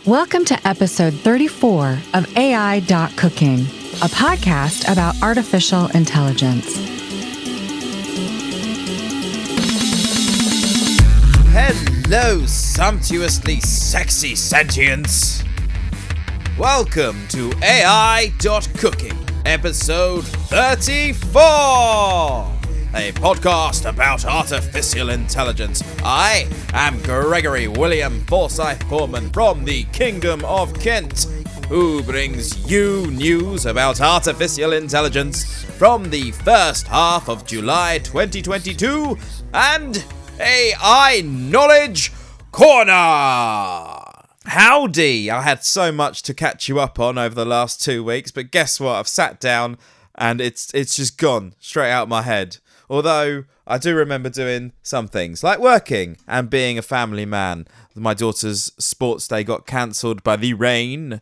Welcome to episode 34 of AI.cooking, a podcast about artificial intelligence. Hello, sumptuously sexy sentients. Welcome to AI.cooking, episode 34. A podcast about artificial intelligence. I am Gregory William Forsyth Foreman from the Kingdom of Kent, who brings you news about artificial intelligence from the first half of July 2022 and AI Knowledge Corner. Howdy! I had so much to catch you up on over the last 2 weeks, but guess what? I've sat down and it's just gone straight out of my head. Although I do remember doing some things, like working and being a family man. My daughter's sports day got cancelled by the rain.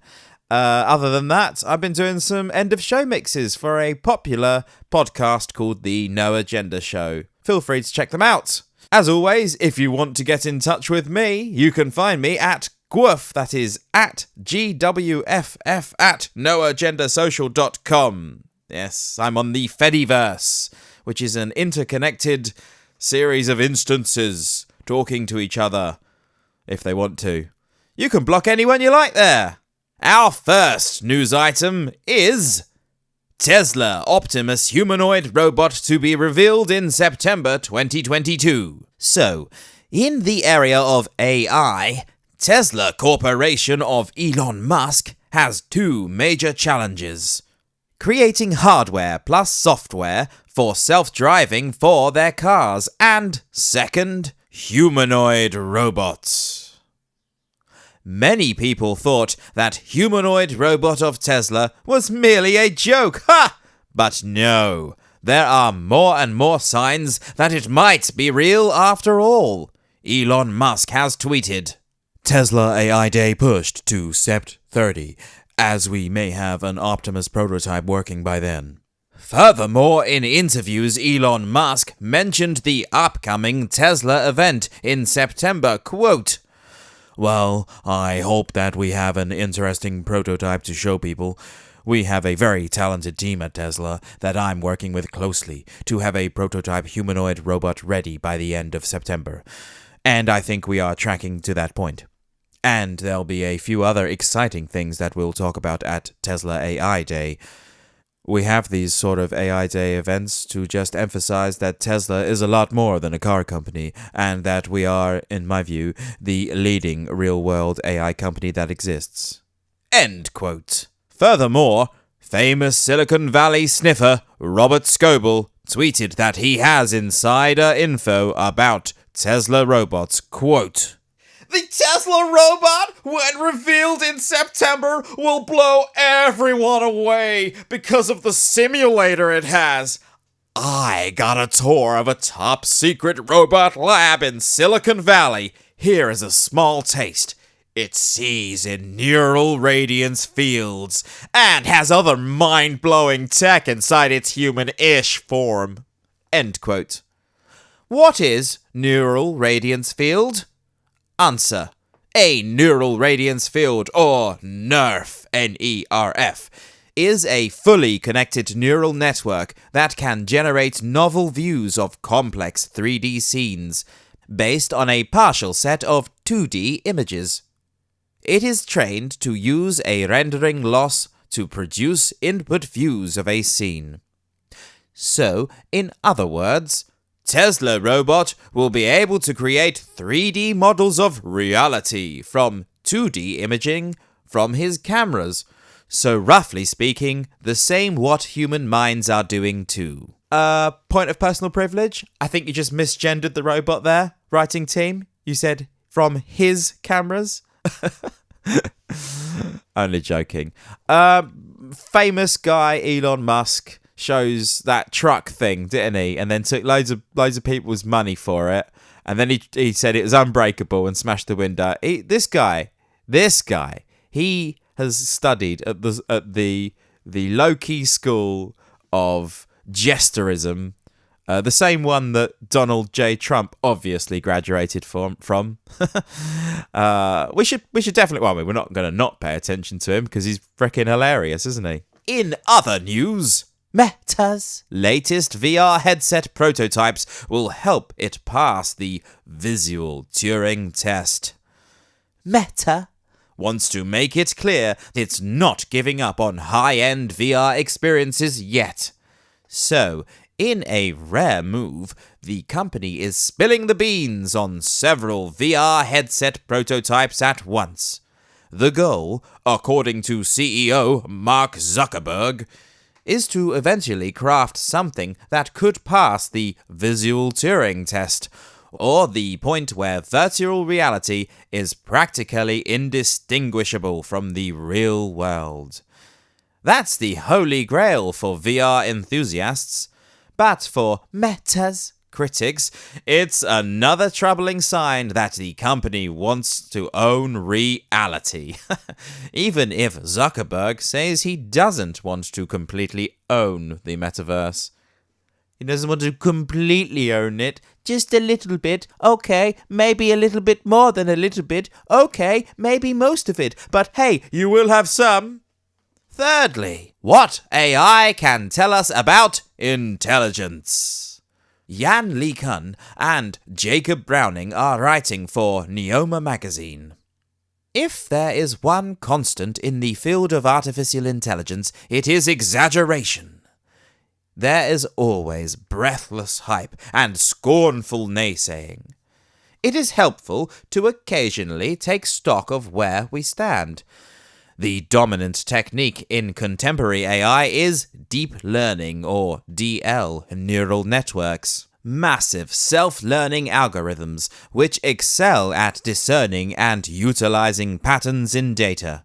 Other than that, I've been doing some end-of-show mixes for a popular podcast called The No Agenda Show. Feel free to check them out. As always, if you want to get in touch with me, you can find me at GWF, that is at GWFF at noagendasocial.com. Yes, I'm on the Fediverse, which is an interconnected series of instances talking to each other, if they want to. You can block anyone you like there. Our first news item is Tesla Optimus humanoid robot to be revealed in September 2022. So, in the area of AI, Tesla Corporation of Elon Musk has two major challenges: creating hardware plus software for self-driving for their cars, and second, humanoid robots. Many people thought that humanoid robot of Tesla was merely a joke, But no, there are more and more signs that it might be real after all. Elon Musk has tweeted, "Tesla AI Day pushed to Sept 30, as we may have an Optimus prototype working by then." Furthermore, in interviews, Elon Musk mentioned the upcoming Tesla event in September, quote, "Well, I hope that we have an interesting prototype to show people. We have a very talented team at Tesla that I'm working with closely to have a prototype humanoid robot ready by the end of September. And I think we are tracking to that point. And there'll be a few other exciting things that we'll talk about at Tesla AI Day. We have these sort of AI Day events to just emphasize that Tesla is a lot more than a car company, and that we are, in my view, the leading real-world AI company that exists." End quote. Furthermore, famous Silicon Valley sniffer Robert Scoble tweeted that he has insider info about Tesla robots, quote, "The Tesla robot, when revealed in September, will blow everyone away because of the simulator it has. I got a tour of a top-secret robot lab in Silicon Valley. Here is a small taste. It sees in neural radiance fields and has other mind-blowing tech inside its human-ish form." End quote. What is neural radiance field? Answer: a neural radiance field, or NERF, N-E-R-F, is a fully connected neural network that can generate novel views of complex 3D scenes based on a partial set of 2D images. It is trained to use a rendering loss to produce input views of a scene. So, in other words, Tesla robot will be able to create 3D models of reality from 2D imaging from his cameras. So roughly speaking, the same what human minds are doing too. Point of personal privilege? I think you just misgendered the robot there, writing team. You said from his cameras? Only joking. Famous guy Elon Musk shows that truck thing, didn't he? And then took loads of people's money for it. And then he said it was unbreakable and smashed the window. This guy, he has studied at the low-key school of jesterism The same one that Donald J. Trump obviously graduated from. We should definitely... Well, we're not going to not pay attention to him because he's freaking hilarious, isn't he? In other news, Meta's latest VR headset prototypes will help it pass the visual Turing test. Meta wants to make it clear it's not giving up on high-end VR experiences yet. So, in a rare move, the company is spilling the beans on several VR headset prototypes at once. The goal, according to CEO Mark Zuckerberg, is to eventually craft something that could pass the visual Turing test, or the point where virtual reality is practically indistinguishable from the real world. That's the holy grail for VR enthusiasts, but for Meta's critics, it's another troubling sign that the company wants to own reality. Even if Zuckerberg says he doesn't want to completely own the metaverse. He doesn't want to completely own it, just a little bit, okay, maybe a little bit more than a little bit, okay, maybe most of it, but hey, you will have some. Thirdly, what AI can tell us about intelligence. Jan LeCun and Jacob Browning are writing for Neoma magazine. If there is one constant in the field of artificial intelligence, it is exaggeration. There is always breathless hype and scornful naysaying. It is helpful to occasionally take stock of where we stand. The dominant technique in contemporary AI is deep learning, or DL, neural networks. Massive self-learning algorithms which excel at discerning and utilizing patterns in data.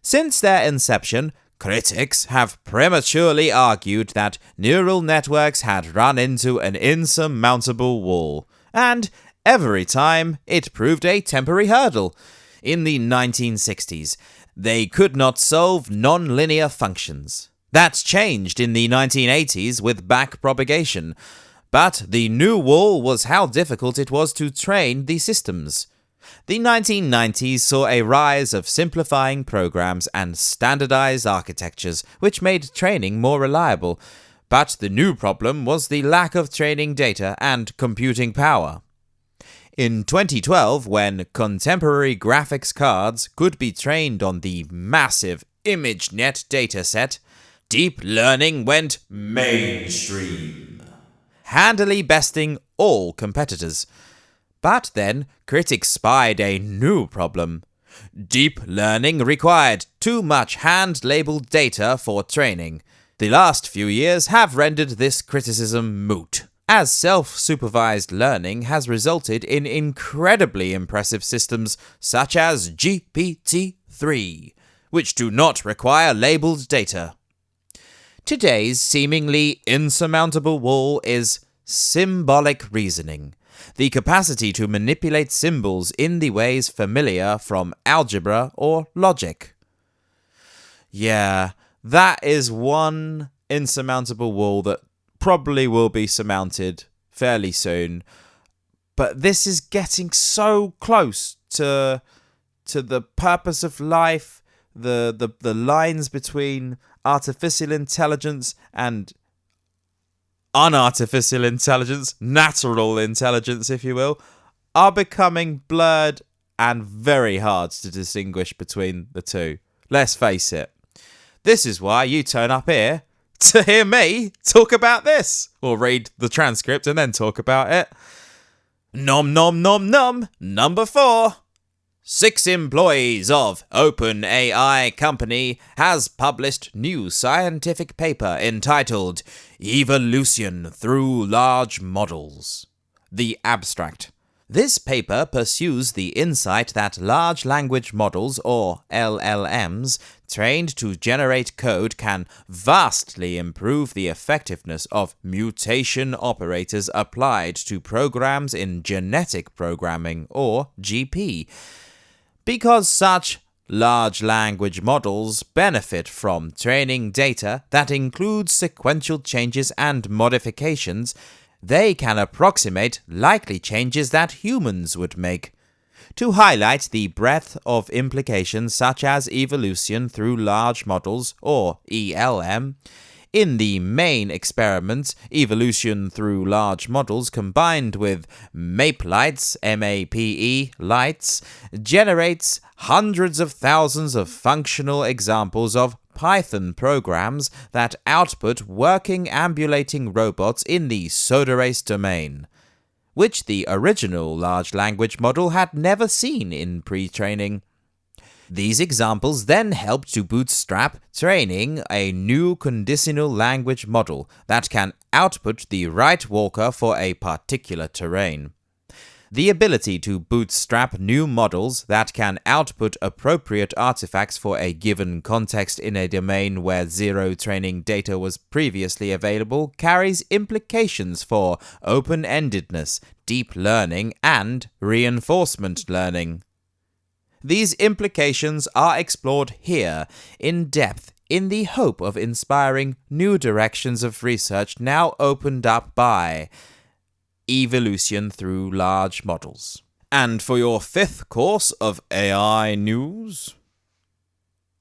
Since their inception, critics have prematurely argued that neural networks had run into an insurmountable wall, and every time it proved a temporary hurdle. In the 1960s, they could not solve non-linear functions. That's changed in the 1980s with backpropagation, but the new wall was how difficult it was to train the systems. The 1990s saw a rise of simplifying programs and standardized architectures, which made training more reliable. But the new problem was the lack of training data and computing power. In 2012, when contemporary graphics cards could be trained on the massive ImageNet dataset, deep learning went mainstream, handily besting all competitors. But then, critics spied a new problem. Deep learning required too much hand-labeled data for training. The last few years have rendered this criticism moot, as self-supervised learning has resulted in incredibly impressive systems such as GPT-3, which do not require labeled data. Today's seemingly insurmountable wall is symbolic reasoning. The capacity to manipulate symbols in the ways familiar from algebra or logic. Yeah, that is one insurmountable wall that probably will be surmounted fairly soon. But this is getting so close to the purpose of life, the lines between artificial intelligence and unartificial intelligence, natural intelligence, if you will, are becoming blurred and very hard to distinguish between the two. Let's face it. This is why you turn up here to hear me talk about this, or read the transcript and then talk about it. Nom nom nom nom. Number 4. 6 employees of OpenAI company has published new scientific paper entitled Evolution Through Large Models. The abstract. This paper pursues the insight that large language models, or LLMs, trained to generate code can vastly improve the effectiveness of mutation operators applied to programs in genetic programming, or GP. Because such large language models benefit from training data that includes sequential changes and modifications, they can approximate likely changes that humans would make. To highlight the breadth of implications such as evolution through large models, or ELM, in the main experiments, evolution through large models combined with MAPE lights, MAPE lights, generates hundreds of thousands of functional examples of Python programs that output working ambulating robots in the soda race domain, which the original large language model had never seen in pre-training. These examples then help to bootstrap training a new conditional language model that can output the right walker for a particular terrain. The ability to bootstrap new models that can output appropriate artifacts for a given context in a domain where zero training data was previously available carries implications for open-endedness, deep learning, and reinforcement learning. These implications are explored here in depth in the hope of inspiring new directions of research now opened up by evolution through large models. And for your 5th course of AI news,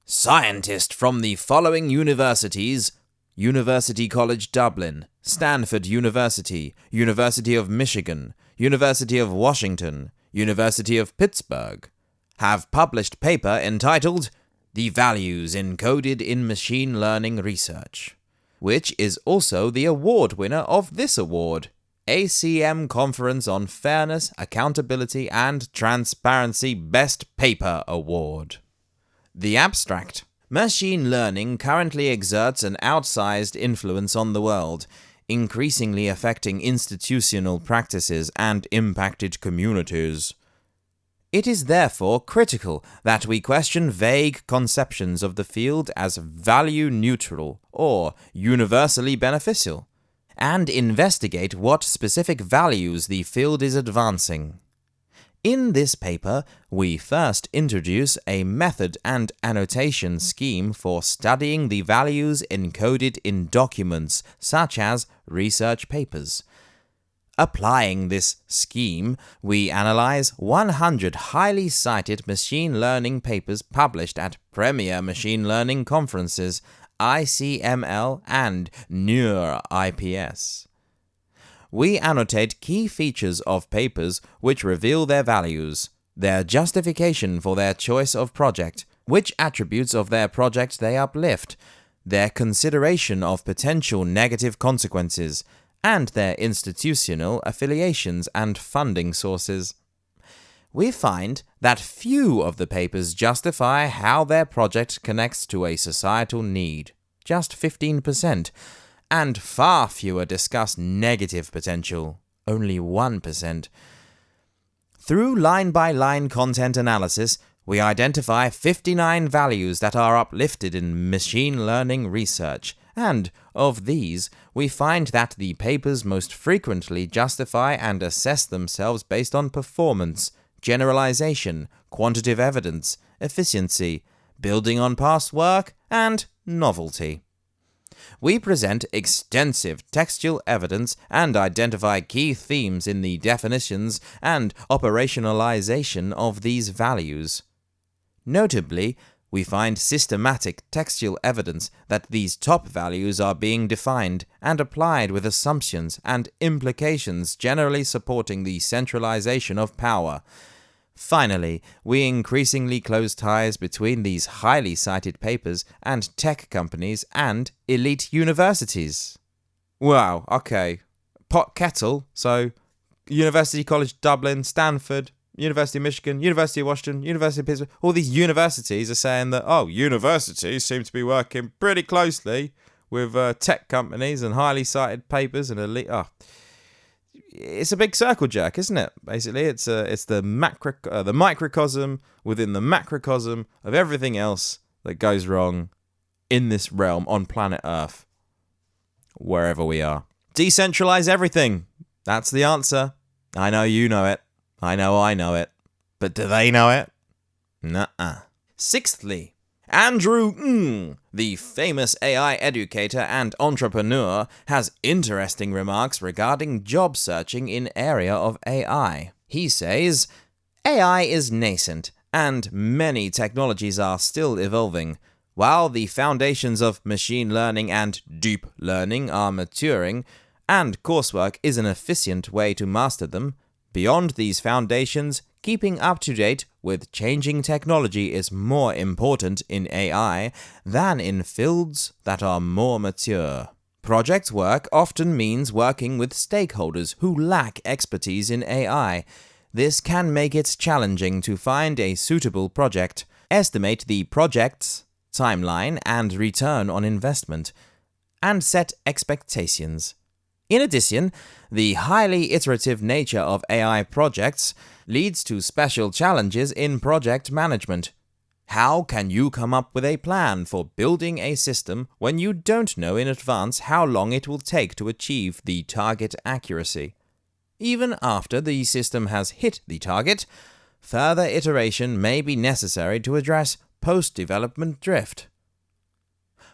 scientists from the following universities: University College Dublin, Stanford University, University of Michigan, University of Washington, University of Pittsburgh, have published paper entitled The Values Encoded in Machine Learning Research, which is also the award winner of this award, ACM Conference on Fairness, Accountability and Transparency Best Paper Award. The abstract: Machine learning currently exerts an outsized influence on the world, increasingly affecting institutional practices and impacted communities. It is therefore critical that we question vague conceptions of the field as value-neutral or universally beneficial, and investigate what specific values the field is advancing. In this paper, we first introduce a method and annotation scheme for studying the values encoded in documents such as research papers. Applying this scheme, we analyze 100 highly cited machine learning papers published at premier machine learning conferences, ICML and NeurIPS. We annotate key features of papers which reveal their values, their justification for their choice of project, which attributes of their project they uplift, their consideration of potential negative consequences, and their institutional affiliations and funding sources. We find that few of the papers justify how their project connects to a societal need, just 15%, and far fewer discuss negative potential, only 1%. Through line-by-line content analysis, we identify 59 values that are uplifted in machine learning research, and of these, we find that the papers most frequently justify and assess themselves based on performance, generalization, quantitative evidence, efficiency, building on past work, and novelty. We present extensive textual evidence and identify key themes in the definitions and operationalization of these values. Notably, we find systematic textual evidence that these top values are being defined and applied with assumptions and implications generally supporting the centralization of power. Finally, we increasingly close ties between these highly cited papers and tech companies and elite universities. Wow, okay. Pot kettle, so University College Dublin, Stanford, University of Michigan, University of Washington, University of Pittsburgh, all these universities are saying that, universities seem to be working pretty closely with tech companies and highly cited papers and elite. It's a big circle jerk, isn't it? Basically, it's the microcosm within the macrocosm of everything else that goes wrong in this realm on planet Earth, wherever we are. Decentralize everything. That's the answer. I know you know it. I know it. But do they know it? Nuh-uh. Sixthly, Andrew Ng, the famous AI educator and entrepreneur, has interesting remarks regarding job searching in area of AI. He says, AI is nascent, and many technologies are still evolving. While the foundations of machine learning and deep learning are maturing, and coursework is an efficient way to master them, beyond these foundations, keeping up to date with changing technology is more important in AI than in fields that are more mature. Project work often means working with stakeholders who lack expertise in AI. This can make it challenging to find a suitable project, estimate the project's timeline and return on investment, and set expectations. In addition, the highly iterative nature of AI projects leads to special challenges in project management. How can you come up with a plan for building a system when you don't know in advance how long it will take to achieve the target accuracy? Even after the system has hit the target, further iteration may be necessary to address post-development drift.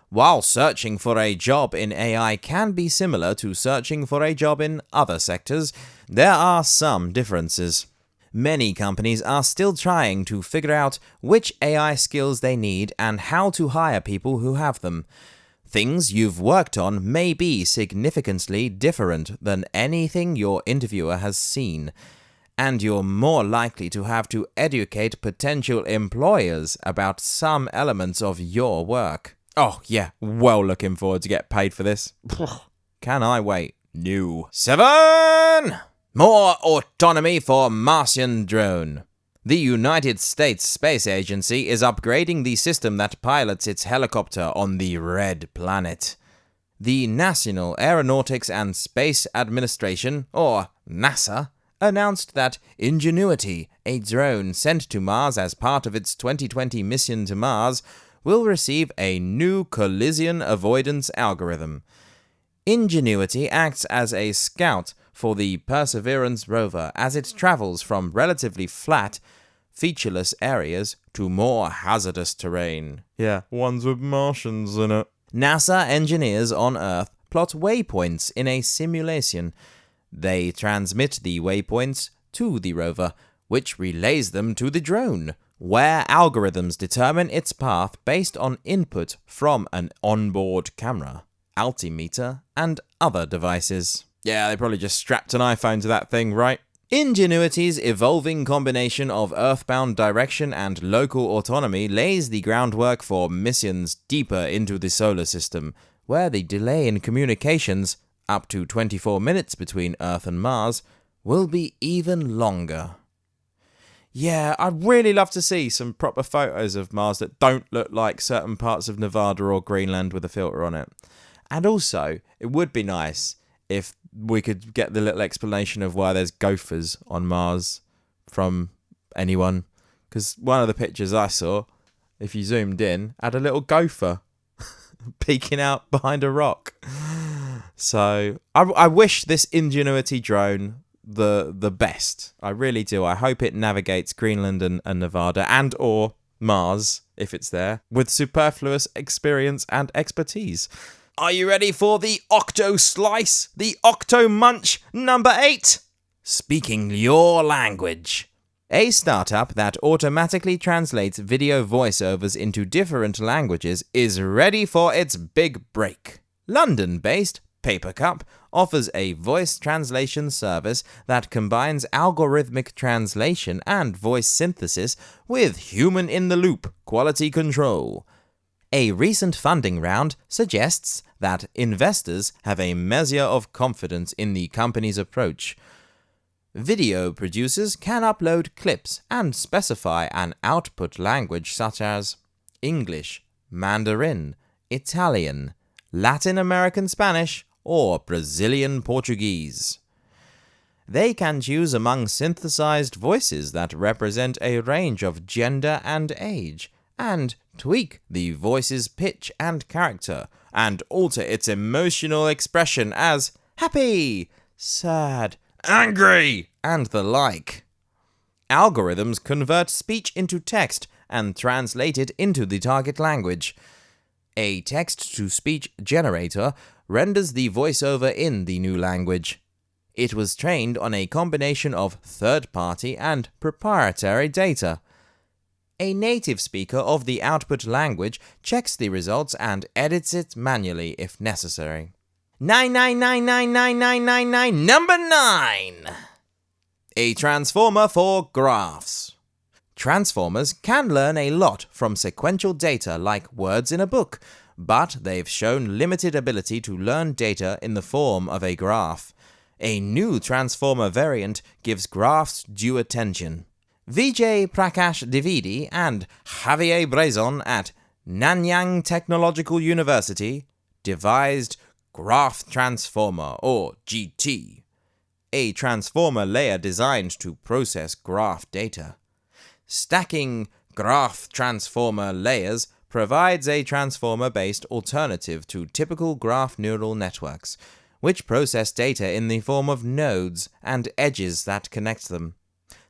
While searching for a job in AI can be similar to searching for a job in other sectors, there are some differences. Many companies are still trying to figure out which AI skills they need and how to hire people who have them. Things you've worked on may be significantly different than anything your interviewer has seen, and you're more likely to have to educate potential employers about some elements of your work. Oh yeah, well looking forward to get paid for this. Can I wait? No. 7! More autonomy for Martian drone. The United States Space Agency is upgrading the system that pilots its helicopter on the Red Planet. The National Aeronautics and Space Administration, or NASA, announced that Ingenuity, a drone sent to Mars as part of its 2020 mission to Mars, will receive a new collision avoidance algorithm. Ingenuity acts as a scout for the Perseverance rover as it travels from relatively flat, featureless areas to more hazardous terrain. Yeah, ones with Martians in it. NASA engineers on Earth plot waypoints in a simulation. They transmit the waypoints to the rover, which relays them to the drone, where algorithms determine its path based on input from an onboard camera, altimeter, and other devices. Yeah, they probably just strapped an iPhone to that thing, right? Ingenuity's evolving combination of earthbound direction and local autonomy lays the groundwork for missions deeper into the solar system, where the delay in communications, up to 24 minutes between Earth and Mars, will be even longer. Yeah, I'd really love to see some proper photos of Mars that don't look like certain parts of Nevada or Greenland with a filter on it. And also, it would be nice if we could get the little explanation of why there's gophers on Mars from anyone. Because one of the pictures I saw, if you zoomed in, had a little gopher peeking out behind a rock. So, I wish this Ingenuity drone the best. I really do. I hope it navigates Greenland and Nevada and or Mars, if it's there, with superfluous experience and expertise. Are you ready for the Octo Slice? The Octo Munch number 8? Speaking your language. A startup that automatically translates video voiceovers into different languages is ready for its big break. London-based Papercup offers a voice translation service that combines algorithmic translation and voice synthesis with human-in-the-loop quality control. A recent funding round suggests that investors have a measure of confidence in the company's approach. Video producers can upload clips and specify an output language such as English, Mandarin, Italian, Latin American Spanish, or Brazilian Portuguese. They can choose among synthesized voices that represent a range of gender and age, and tweak the voice's pitch and character, and alter its emotional expression as happy, sad, angry, and the like. Algorithms convert speech into text and translate it into the target language. A text-to-speech generator renders the voiceover in the new language. It was trained on a combination of third-party and proprietary data. A native speaker of the output language checks the results and edits it manually if necessary. 9999999. Number 9. A transformer for graphs. Transformers can learn a lot from sequential data like words in a book, but they've shown limited ability to learn data in the form of a graph. A new transformer variant gives graphs due attention. Vijay Prakash Dwivedi and Javier Brezon at Nanyang Technological University devised Graph Transformer, or GT, a transformer layer designed to process graph data. Stacking graph transformer layers provides a transformer-based alternative to typical graph neural networks, which process data in the form of nodes and edges that connect them,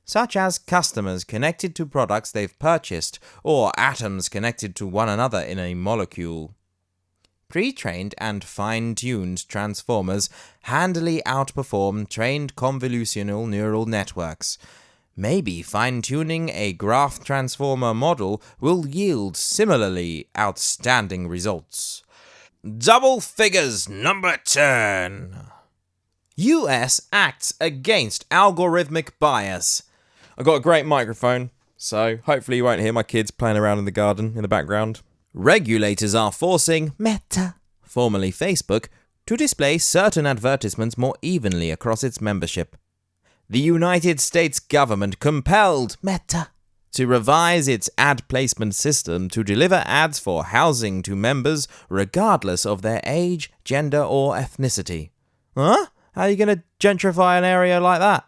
such as customers connected to products they've purchased or atoms connected to one another in a molecule. Pre-trained and fine-tuned transformers handily outperform trained convolutional neural networks. Maybe fine-tuning a graph transformer model will yield similarly outstanding results. Double figures, number 10. US acts against algorithmic bias. I've got a great microphone, so hopefully you won't hear my kids playing around in the garden in the background. Regulators are forcing Meta, formerly Facebook, to display certain advertisements more evenly across its membership. The United States government compelled Meta to revise its ad placement system to deliver ads for housing to members regardless of their age, gender, or ethnicity. Huh? How are you going to gentrify an area like that?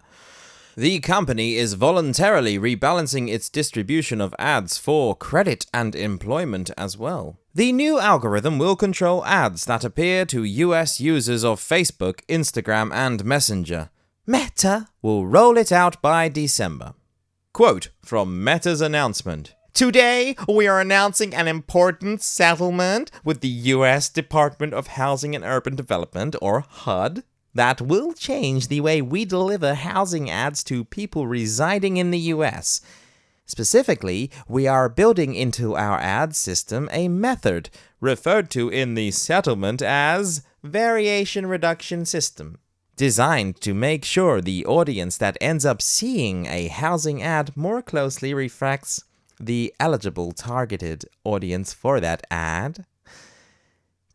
The company is voluntarily rebalancing its distribution of ads for credit and employment as well. The new algorithm will control ads that appear to US users of Facebook, Instagram, and Messenger. Meta will roll it out by December. Quote from Meta's announcement. Today, we are announcing an important settlement with the US Department of Housing and Urban Development, or HUD, that will change the way we deliver housing ads to people residing in the US. Specifically, we are building into our ad system a method referred to in the settlement as variation reduction system, designed to make sure the audience that ends up seeing a housing ad more closely reflects the eligible targeted audience for that ad.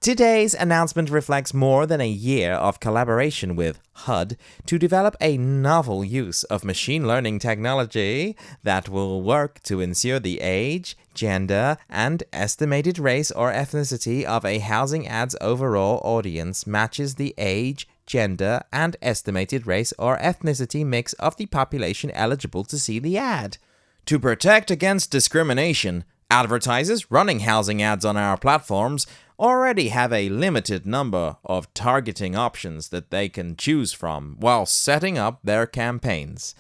Today's announcement reflects more than a year of collaboration with HUD to develop a novel use of machine learning technology that will work to ensure the age, gender, and estimated race or ethnicity of a housing ad's overall audience matches the age, gender, and estimated race or ethnicity mix of the population eligible to see the ad. To protect against discrimination, advertisers running housing ads on our platforms already have a limited number of targeting options that they can choose from while setting up their campaigns,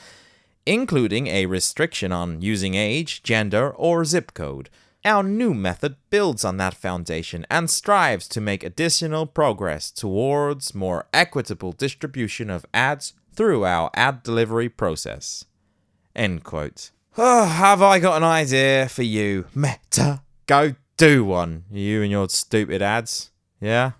including a restriction on using age, gender, or zip code. Our new method builds on that foundation and strives to make additional progress towards more equitable distribution of ads through our ad delivery process. End quote. Oh, have I got an idea for you, Meta? Go do one. You and your stupid ads. Yeah?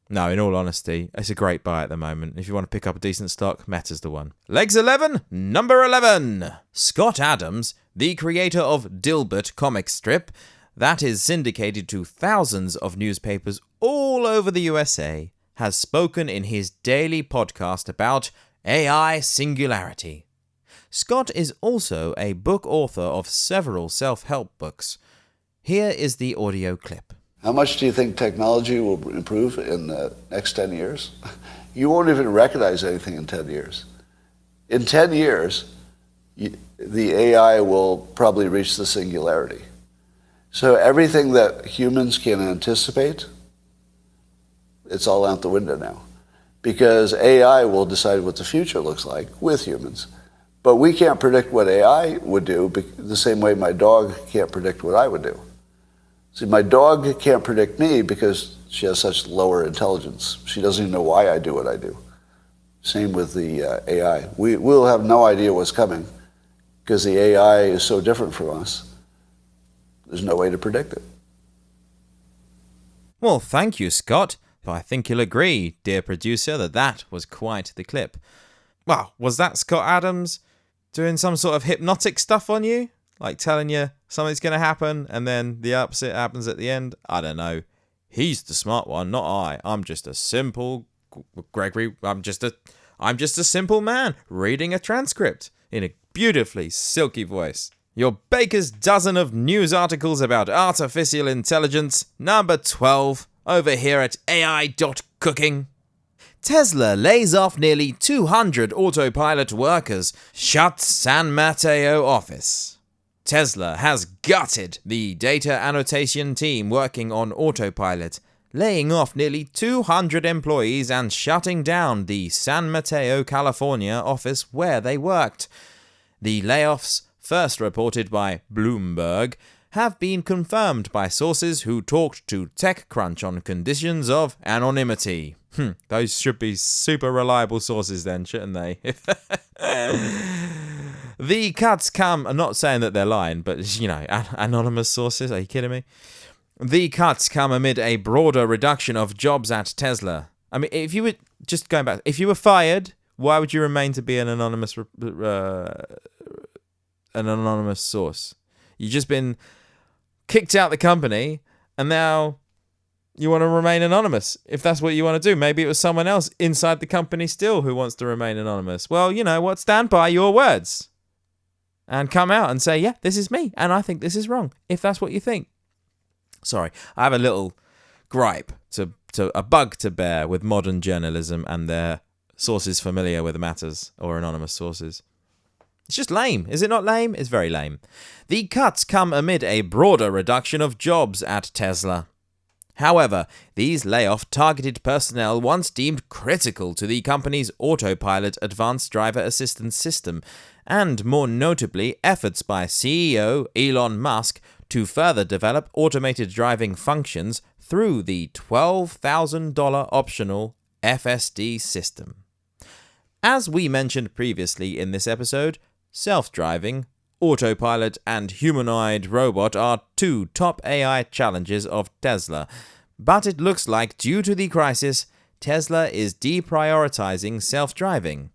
No, in all honesty, it's a great buy at the moment. If you want to pick up a decent stock, Meta's the one. Legs 11, number 11. Scott Adams, the creator of Dilbert comic strip, that is syndicated to thousands of newspapers all over the USA, has spoken in his daily podcast about AI singularity. Scott is also a book author of several self-help books. Here is the audio clip. How much do you think technology will improve in the next 10 years? You won't even recognize anything in 10 years. In 10 years, the AI will probably reach the singularity. So everything that humans can anticipate, it's all out the window now. Because AI will decide what the future looks like with humans. But we can't predict what AI would do the same way my dog can't predict what I would do. See, my dog can't predict me because she has such lower intelligence. She doesn't even know why I do what I do. Same with the AI. We'll have no idea what's coming because the AI is so different from us. There's no way to predict it. Well, thank you, Scott. I think you'll agree, dear producer, that was quite the clip. Well, was that Scott Adams doing some sort of hypnotic stuff on you? Like telling you something's going to happen and then the opposite happens at the end? I don't know. He's the smart one, not I. I'm just a simple Gregory. I'm just a simple man reading a transcript in a beautifully silky voice. Your baker's dozen of news articles about artificial intelligence, number 12, over here at AI.cooking. Tesla lays off nearly 200 autopilot workers, shuts San Mateo office. Tesla has gutted the data annotation team working on autopilot, laying off nearly 200 employees and shutting down the San Mateo, California office where they worked. The layoffs, first reported by Bloomberg, have been confirmed by sources who talked to TechCrunch on conditions of anonymity. Those should be super reliable sources then, shouldn't they? The cuts come, I'm not saying that they're lying, but, anonymous sources, are you kidding me? The cuts come amid a broader reduction of jobs at Tesla. I mean, if you were, just going back, if you were fired, why would you remain to be an anonymous source? You've just been kicked out the company, and now you want to remain anonymous. If that's what you want to do, maybe it was someone else inside the company still who wants to remain anonymous. Well, you know what? Stand by your words and come out and say, yeah, this is me, and I think this is wrong, if that's what you think. Sorry, I have a little gripe, a bug to bear with modern journalism and their sources familiar with the matters, or anonymous sources. It's just lame. Is it not lame? It's very lame. The cuts come amid a broader reduction of jobs at Tesla. However, these layoff targeted personnel once deemed critical to the company's autopilot advanced driver assistance system, and more notably efforts by CEO Elon Musk to further develop automated driving functions through the $12,000 optional FSD system. As we mentioned previously in this episode, self-driving, autopilot, and humanoid robot are two top AI challenges of Tesla. But it looks like, due to the crisis, Tesla is deprioritizing self-driving.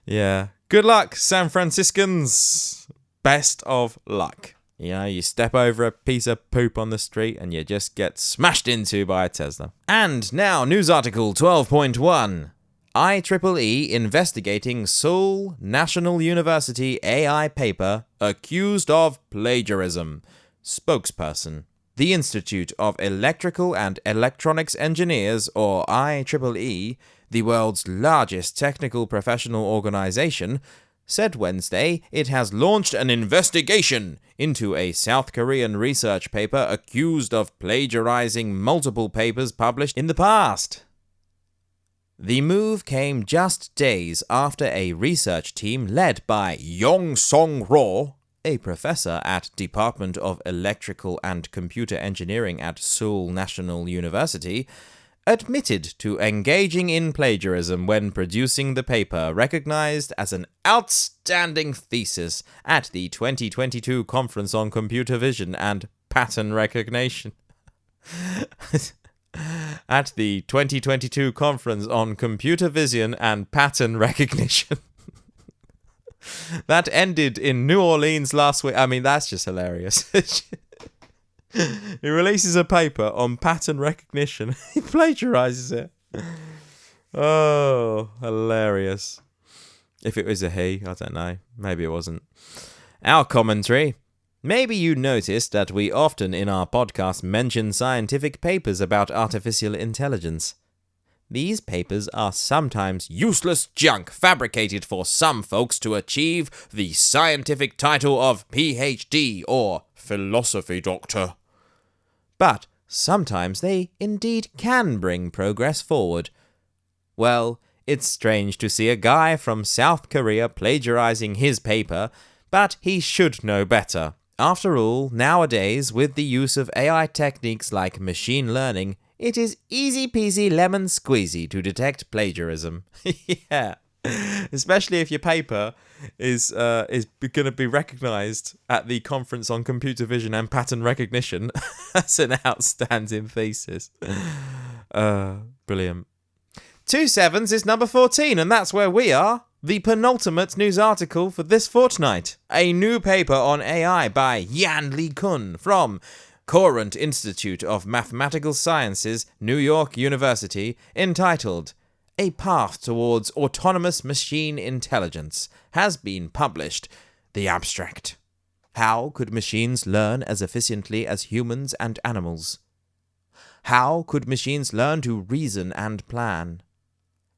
Yeah. Good luck, San Franciscans. Best of luck. You step over a piece of poop on the street and you just get smashed into by a Tesla. And now, news article 12.1. IEEE investigating Seoul National University AI paper accused of plagiarism. Spokesperson. The Institute of Electrical and Electronics Engineers, or IEEE, the world's largest technical professional organization, said Wednesday it has launched an investigation into a South Korean research paper accused of plagiarizing multiple papers published in the past. The move came just days after a research team led by Yong Song-ro, a professor at Department of Electrical and Computer Engineering at Seoul National University, admitted to engaging in plagiarism when producing the paper recognized as an outstanding thesis at the 2022 Conference on Computer Vision and Pattern Recognition. At the 2022 Conference on Computer Vision and Pattern Recognition. That ended in New Orleans last week. I mean, that's just hilarious. He releases a paper on pattern recognition. He plagiarizes it. Oh, hilarious. If it was a he, I don't know. Maybe it wasn't. Our commentary. Maybe you noticed that we often in our podcast mention scientific papers about artificial intelligence. These papers are sometimes useless junk fabricated for some folks to achieve the scientific title of PhD or philosophy doctor. But sometimes they indeed can bring progress forward. Well, It's strange to see a guy from South Korea plagiarizing his paper, but he should know better. After all, nowadays, with the use of AI techniques like machine learning, it is easy peasy lemon squeezy to detect plagiarism. Yeah. Especially if your paper is going to be recognized at the Conference on Computer Vision and Pattern Recognition as an outstanding thesis. Brilliant. 2 sevens is number 14, and that's where we are. The penultimate news article for this fortnight. A new paper on AI by Yan-Li Kun from Courant Institute of Mathematical Sciences, New York University, entitled A Path Towards Autonomous Machine Intelligence, has been published. The abstract. How could machines learn as efficiently as humans and animals? How could machines learn to reason and plan?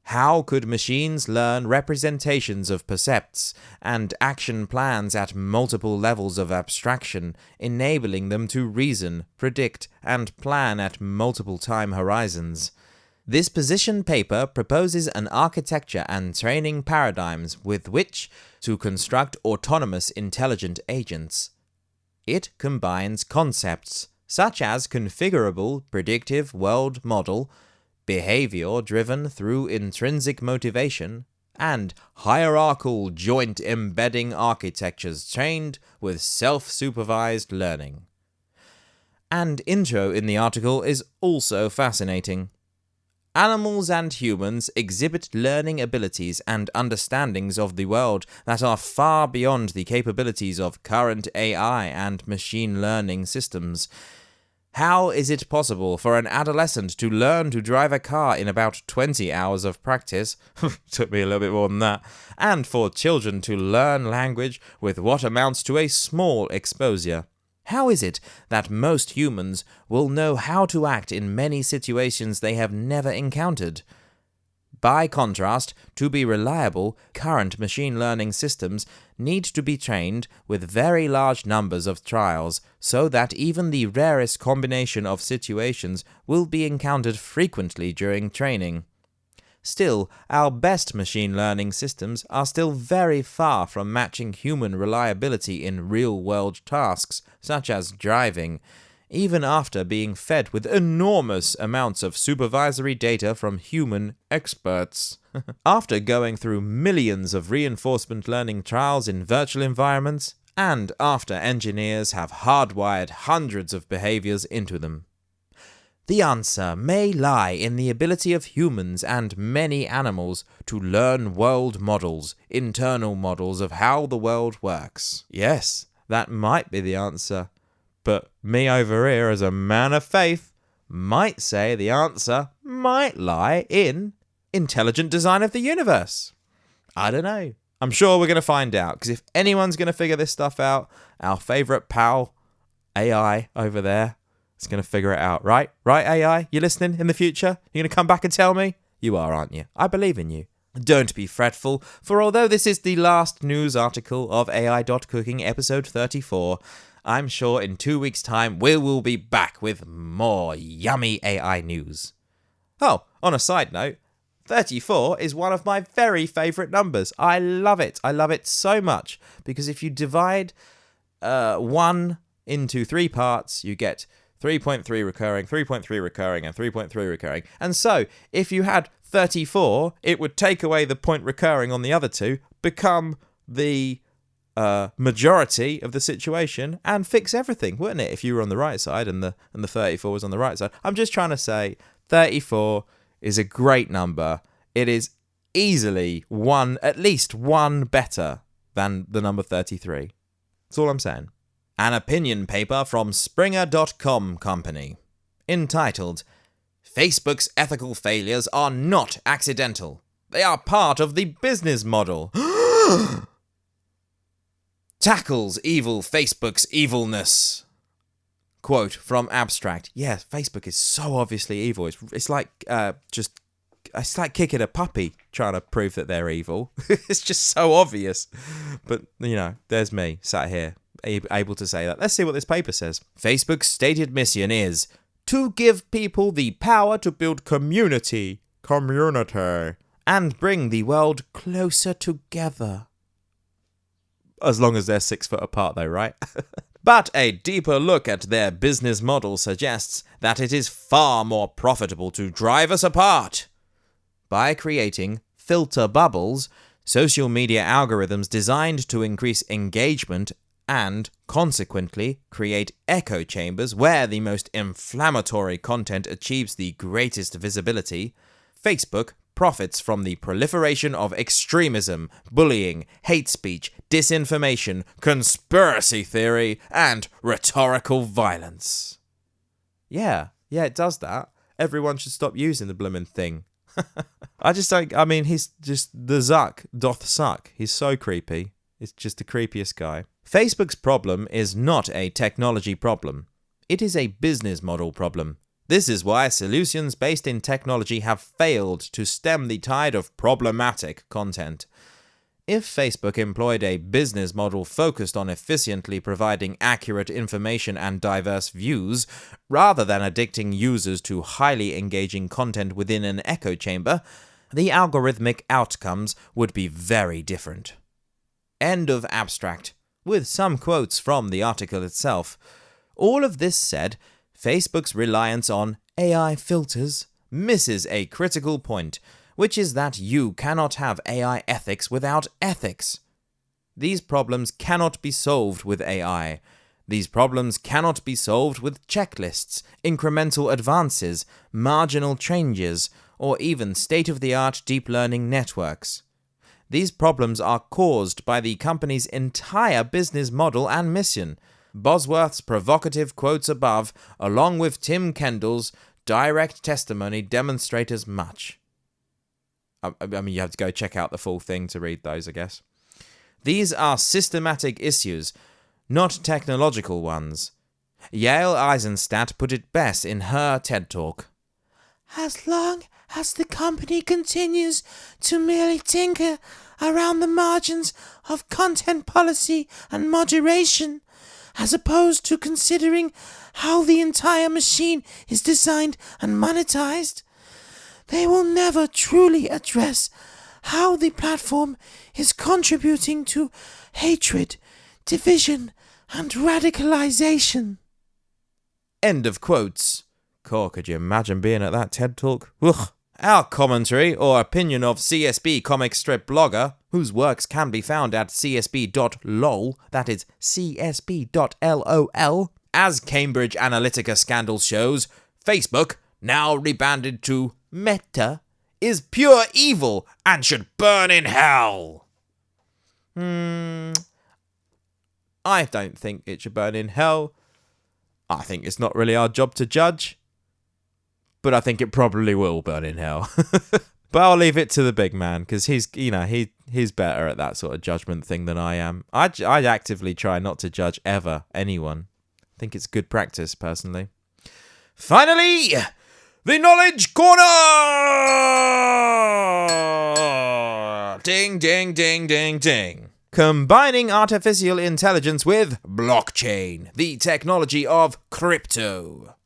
How could machines learn representations of percepts and action plans at multiple levels of abstraction, enabling them to reason, predict, and plan at multiple time horizons? This position paper proposes an architecture and training paradigms with which to construct autonomous intelligent agents. It combines concepts such as configurable predictive world model, behavior driven through intrinsic motivation, and hierarchical joint embedding architectures trained with self-supervised learning. And intro in the article is also fascinating. Animals and humans exhibit learning abilities and understandings of the world that are far beyond the capabilities of current AI and machine learning systems. How is it possible for an adolescent to learn to drive a car in about 20 hours of practice? Took me a little bit more than that. And for children to learn language with what amounts to a small exposure? How is it that most humans will know how to act in many situations they have never encountered? By contrast, to be reliable, current machine learning systems need to be trained with very large numbers of trials, so that even the rarest combination of situations will be encountered frequently during training. Still, our best machine learning systems are still very far from matching human reliability in real-world tasks, such as driving, even after being fed with enormous amounts of supervisory data from human experts. After going through millions of reinforcement learning trials in virtual environments, and after engineers have hardwired hundreds of behaviors into them. The answer may lie in the ability of humans and many animals to learn world models, internal models of how the world works. Yes, that might be the answer. But me over here, as a man of faith, might say the answer might lie in intelligent design of the universe. I don't know. I'm sure we're going to find out, because if anyone's going to figure this stuff out, our favourite pal, AI, over there, is going to figure it out, right? Right, AI? You listening in the future? You're going to come back and tell me? You are, aren't you? I believe in you. Don't be fretful, for although this is the last news article of AI.cooking episode 34, I'm sure in 2 weeks' time we will be back with more yummy AI news. Oh, on a side note, 34 is one of my very favourite numbers. I love it. I love it so much, because if you divide 1 into 3 parts, you get 3.3 recurring, 3.3 recurring, and 3.3 recurring. And so, if you had 34, it would take away the point recurring on the other two, become the majority of the situation, and fix everything, wouldn't it? If you were on the right side and the 34 was on the right side. I'm just trying to say 34 is a great number. It is easily at least one better than the number 33. That's all I'm saying. An opinion paper from Springer.com company, entitled Facebook's ethical failures are not accidental. They are part of the business model. Tackles evil Facebook's evilness. Quote from abstract. Yeah, Facebook is so obviously evil. It's like it's like kicking a puppy trying to prove that they're evil. It's just so obvious. But, there's me sat here able to say that. Let's see what this paper says. Facebook's stated mission is to give people the power to build community and bring the world closer together. As long as they're 6 foot apart though, right? But a deeper look at their business model suggests that it is far more profitable to drive us apart. By creating filter bubbles, social media algorithms designed to increase engagement and, consequently, create echo chambers where the most inflammatory content achieves the greatest visibility, Facebook profits from the proliferation of extremism, bullying, hate speech, disinformation, conspiracy theory, and rhetorical violence. Yeah, it does that. Everyone should stop using the bloomin' thing. He's just the Zuck doth suck. He's so creepy. It's just the creepiest guy. Facebook's problem is not a technology problem. It is a business model problem. This is why solutions based in technology have failed to stem the tide of problematic content. If Facebook employed a business model focused on efficiently providing accurate information and diverse views, rather than addicting users to highly engaging content within an echo chamber, the algorithmic outcomes would be very different. End of abstract, with some quotes from the article itself. All of this said, Facebook's reliance on AI filters misses a critical point, which is that you cannot have AI ethics without ethics. These problems cannot be solved with AI. These problems cannot be solved with checklists, incremental advances, marginal changes, or even state-of-the-art deep learning networks. These problems are caused by the company's entire business model and mission. Bosworth's provocative quotes above, along with Tim Kendall's direct testimony, demonstrate as much. You have to go check out the full thing to read those, I guess. These are systematic issues, not technological ones. Yael Eisenstadt put it best in her TED Talk. As long as the company continues to merely tinker around the margins of content policy and moderation, as opposed to considering how the entire machine is designed and monetized, they will never truly address how the platform is contributing to hatred, division, and radicalization. End of quotes. Cool, could you imagine being at that TED Talk? Ugh. Our commentary or opinion of CSB comic strip blogger, whose works can be found at csb.lol, that is csb.lol. As Cambridge Analytica scandal shows, Facebook, now rebranded to Meta, is pure evil and should burn in hell. I don't think it should burn in hell. I think it's not really our job to judge. But I think it probably will burn in hell. But I'll leave it to the big man, because he's better at that sort of judgment thing than I am. I actively try not to judge ever anyone. I think it's good practice, personally. Finally, the Knowledge Corner! Ding, ding, ding, ding, ding. Combining artificial intelligence with blockchain, the technology of crypto.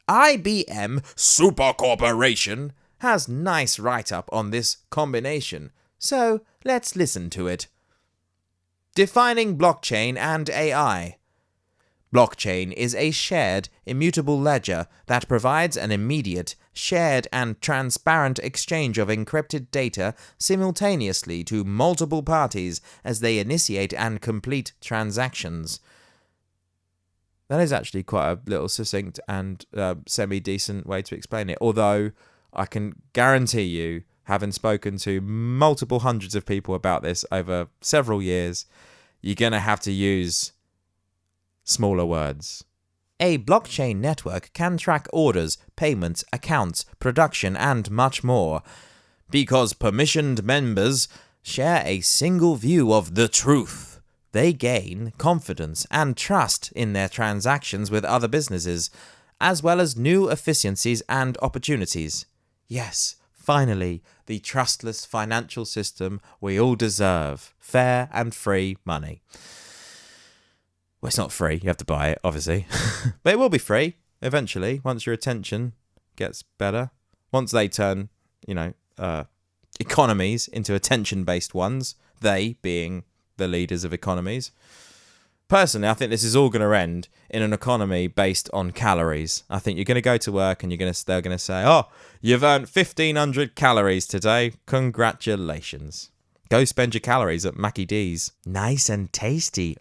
IBM Super Corporation has nice write-up on this combination, so let's listen to it. Defining blockchain and AI. Blockchain is a shared, immutable ledger that provides an immediate, shared and transparent exchange of encrypted data simultaneously to multiple parties as they initiate and complete transactions. That is actually quite a little succinct and semi-decent way to explain it. Although I can guarantee you, having spoken to multiple hundreds of people about this over several years, you're going to have to use smaller words. A blockchain network can track orders, payments, accounts, production, and much more, because permissioned members share a single view of the truth. They gain confidence and trust in their transactions with other businesses, as well as new efficiencies and opportunities. Yes, finally, the trustless financial system we all deserve. Fair and free money. Well, it's not free. You have to buy it, obviously. But it will be free, eventually, once your attention gets better. Once they turn, economies into attention-based ones, they being the leaders of economies. Personally, I think this is all going to end in an economy based on calories. I think you're going to go to work and they're going to say, oh, you've earned 1,500 calories today. Congratulations. Go spend your calories at Mackie D's. Nice and tasty.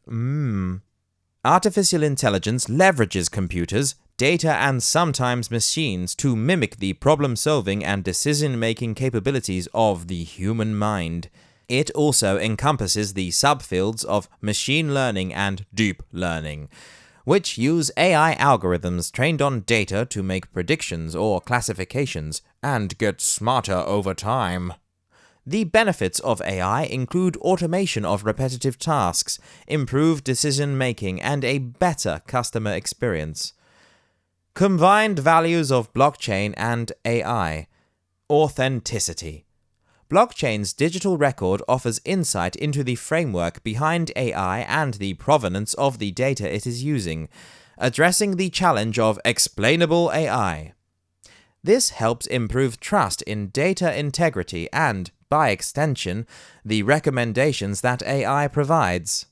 Artificial intelligence leverages computers, data, and sometimes machines to mimic the problem-solving and decision-making capabilities of the human mind. It also encompasses the subfields of machine learning and deep learning, which use AI algorithms trained on data to make predictions or classifications and get smarter over time. The benefits of AI include automation of repetitive tasks, improved decision-making, and a better customer experience. Combined values of blockchain and AI. Authenticity. Blockchain's digital record offers insight into the framework behind AI and the provenance of the data it is using, addressing the challenge of explainable AI. This helps improve trust in data integrity and, by extension, the recommendations that AI provides.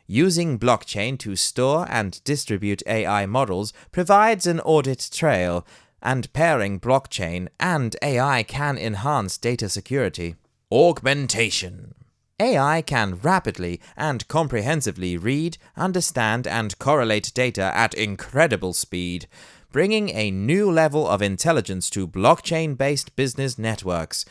Using blockchain to store and distribute AI models provides an audit trail, and pairing blockchain and AI can enhance data security. Augmentation. AI can rapidly and comprehensively read, understand, and correlate data at incredible speed, bringing a new level of intelligence to blockchain-based business networks.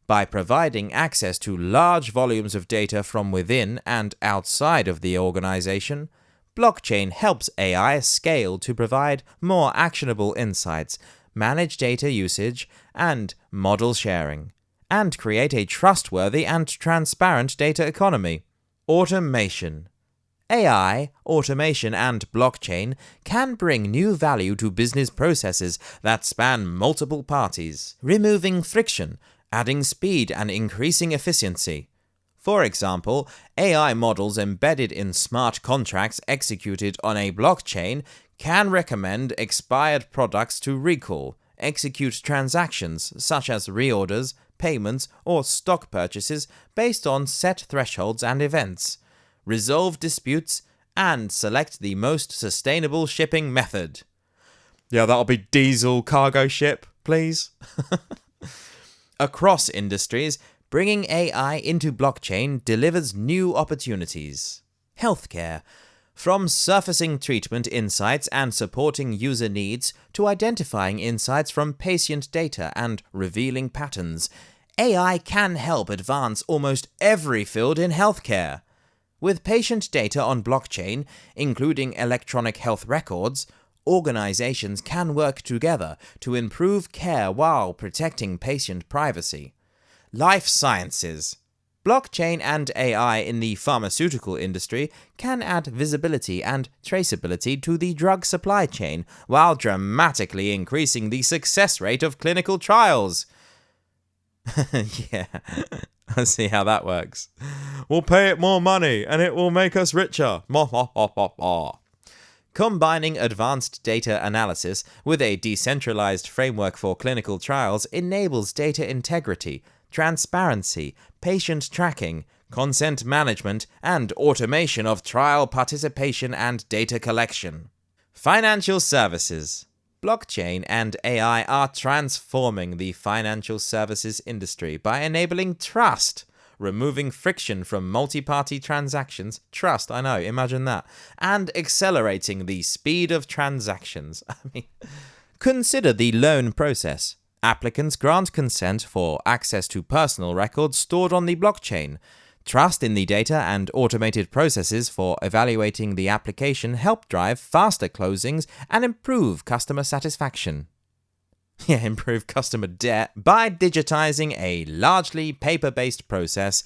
By providing access to large volumes of data from within and outside of the organization, blockchain helps AI scale to provide more actionable insights, manage data usage, and model sharing, and create a trustworthy and transparent data economy. Automation. AI, automation, and blockchain can bring new value to business processes that span multiple parties, removing friction, adding speed, and increasing efficiency. For example, AI models embedded in smart contracts executed on a blockchain can recommend expired products to recall, execute transactions such as reorders, payments, or stock purchases based on set thresholds and events, resolve disputes, and select the most sustainable shipping method. Yeah, that'll be diesel cargo ship, please. Across industries, bringing AI into blockchain delivers new opportunities. Healthcare. From surfacing treatment insights and supporting user needs to identifying insights from patient data and revealing patterns, AI can help advance almost every field in healthcare. With patient data on blockchain, including electronic health records, organizations can work together to improve care while protecting patient privacy. Life sciences. Blockchain and AI in the pharmaceutical industry can add visibility and traceability to the drug supply chain while dramatically increasing the success rate of clinical trials. Yeah, I see how that works. We'll pay it more money and it will make us richer. Combining advanced data analysis with a decentralized framework for clinical trials enables data integrity, transparency, patient tracking, consent management, and automation of trial participation and data collection. Financial services. Blockchain and AI are transforming the financial services industry by enabling trust, removing friction from multi-party transactions. Trust, I know, imagine that. And accelerating the speed of transactions. Consider the loan process. Applicants grant consent for access to personal records stored on the blockchain. Trust in the data and automated processes for evaluating the application help drive faster closings and improve customer satisfaction. Improve customer debt by digitizing a largely paper-based process,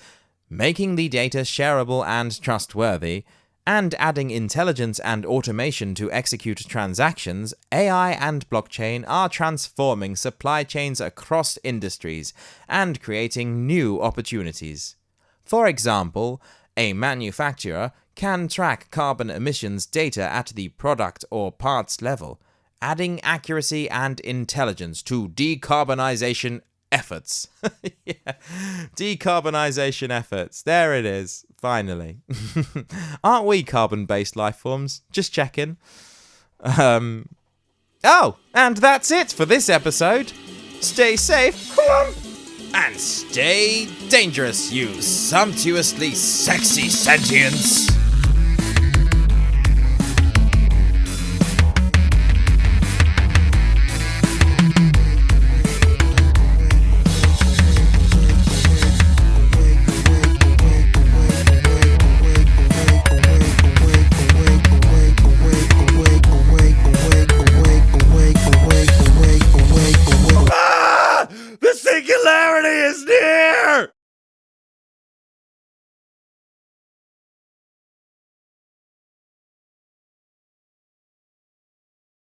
making the data shareable and trustworthy, and adding intelligence and automation to execute transactions. AI and blockchain are transforming supply chains across industries and creating new opportunities. For example, a manufacturer can track carbon emissions data at the product or parts level, adding accuracy and intelligence to decarbonization efforts. Yeah. Decarbonisation efforts. There it is. Finally. Aren't we carbon-based life forms? Just checking. Oh, and that's it for this episode. Stay safe and stay dangerous, you sumptuously sexy sentients.